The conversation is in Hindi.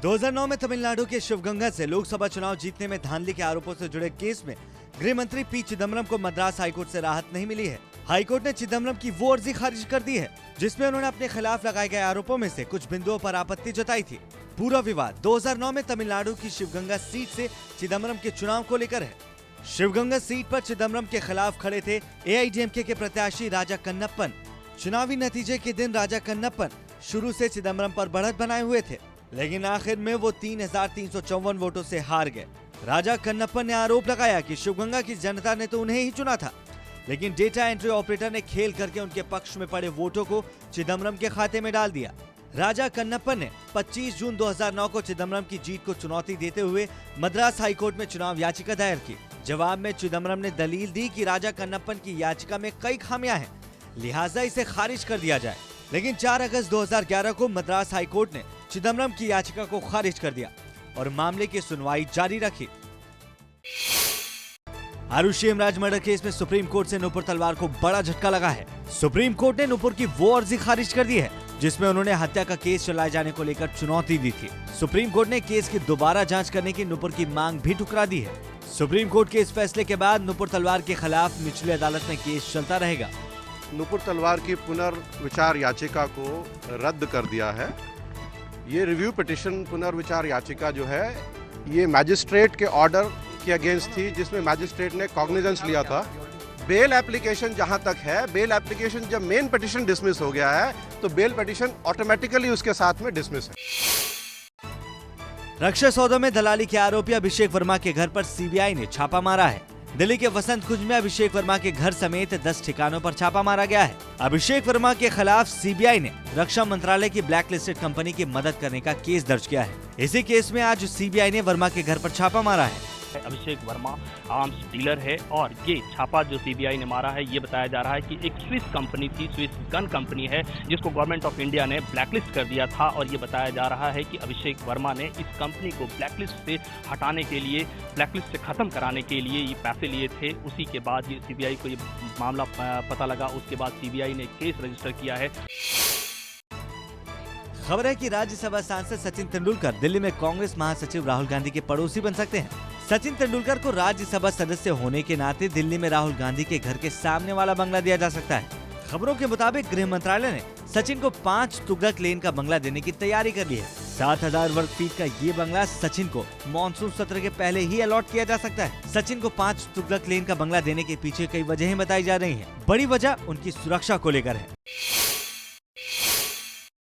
2009 में तमिलनाडु के शिवगंगा से लोकसभा चुनाव जीतने में धांधली के आरोपों से जुड़े केस में गृह मंत्री पी चिदम्बरम को मद्रास हाईकोर्ट से राहत नहीं मिली है। हाईकोर्ट ने चिदम्बरम की वो अर्जी खारिज कर दी है जिसमें उन्होंने अपने खिलाफ लगाए गए आरोपों में से कुछ बिंदुओं पर आपत्ति जताई थी। पूरा विवाद 2009 में तमिलनाडु की शिवगंगा सीट से चिदम्बरम के चुनाव को लेकर है। शिवगंगा सीट पर चिदम्बरम के खिलाफ खड़े थे एआईडीएमके के प्रत्याशी राजा कन्नप्पन। चुनावी नतीजे के दिन राजा कन्नप्पन शुरू से चिदम्बरम पर बढ़त बनाए हुए थे, लेकिन आखिर में वो 3,354 वोटों से हार गए। राजा कन्नप्पन ने आरोप लगाया कि शिवगंगा की जनता ने तो उन्हें ही चुना था, लेकिन डेटा एंट्री ऑपरेटर ने खेल करके उनके पक्ष में पड़े वोटों को चिदम्बरम के खाते में डाल दिया। राजा कन्नप्पन ने 25 जून 2009 को चिदम्बरम की जीत को चुनौती देते हुए मद्रास हाईकोर्ट में चुनाव याचिका दायर की। जवाब में चिदम्बरम ने दलील दी कि राजा कन्नप्पन की याचिका में कई खामियां हैं, लिहाजा इसे खारिज कर दिया जाए। लेकिन 4 अगस्त 2011 को मद्रास हाईकोर्ट ने चिदम्बरम की याचिका को खारिज कर दिया और मामले की सुनवाई जारी रखी। आरुषि हेमराज मर्डर केस में सुप्रीम कोर्ट से नुपुर तलवार को बड़ा झटका लगा है। सुप्रीम कोर्ट ने नुपुर की वो अर्जी खारिज कर दी है जिसमें उन्होंने हत्या का केस चलाए जाने को लेकर चुनौती दी थी। सुप्रीम कोर्ट ने केस की दोबारा जांच करने की नुपुर की मांग भी ठुकरा दी है। सुप्रीम कोर्ट के इस फैसले के बाद नुपुर तलवार के खिलाफ निचली अदालत में केस चलता रहेगा। नुपुर तलवार की पुनर्विचार याचिका को रद्द कर दिया है। ये रिव्यू पिटिशन पुनर्विचार याचिका जो है ये मैजिस्ट्रेट के ऑर्डर के अगेंस्ट थी, जिसमें मैजिस्ट्रेट ने कॉग्निजेंस लिया था। बेल एप्लीकेशन जहां तक है, बेल एप्लीकेशन जब मेन पिटिशन डिसमिस हो गया है तो बेल पिटिशन ऑटोमेटिकली उसके साथ में डिसमिस है। रक्षा सौदों में दलाली के आरोपी अभिषेक वर्मा के घर पर सीबीआई ने छापा मारा है। दिल्ली के वसंत कुंज में अभिषेक वर्मा के घर समेत 10 ठिकानों पर छापा मारा गया है। अभिषेक वर्मा के खिलाफ सीबीआई ने रक्षा मंत्रालय की ब्लैकलिस्टेड कंपनी की मदद करने का केस दर्ज किया है। इसी केस में आज सीबीआई ने वर्मा के घर पर छापा मारा है। अभिषेक वर्मा आर्म्स डीलर है और ये छापा जो सीबीआई ने मारा है ये बताया जा रहा है कि एक स्विस कंपनी थी, स्विस गन कंपनी है जिसको गवर्नमेंट ऑफ इंडिया ने ब्लैकलिस्ट कर दिया था और ये बताया जा रहा है कि अभिषेक वर्मा ने इस कंपनी को ब्लैकलिस्ट से हटाने के लिए, ब्लैकलिस्ट से खत्म कराने के लिए ये पैसे लिए थे। उसी के बाद ये सीबीआई को ये मामला पता लगा, उसके बाद सीबीआई ने केस रजिस्टर किया है। खबर है कि राज्यसभा सांसद सचिन तेंदुलकर दिल्ली में कांग्रेस महासचिव राहुल गांधी के पड़ोसी बन सकते हैं। सचिन तेंदुलकर को राज्यसभा सदस्य होने के नाते दिल्ली में राहुल गांधी के घर के सामने वाला बंगला दिया जा सकता है। खबरों के मुताबिक गृह मंत्रालय ने सचिन को 5 तुगलक लेन का बंगला देने की तैयारी कर ली है। 7,000 वर्ग फीट का ये बंगला सचिन को मानसून सत्र के पहले ही अलॉट किया जा सकता है। सचिन को 5 तुगलक लेन का बंगला देने के पीछे कई वजहें बताई जा रही हैं। बड़ी वजह उनकी सुरक्षा को लेकर है।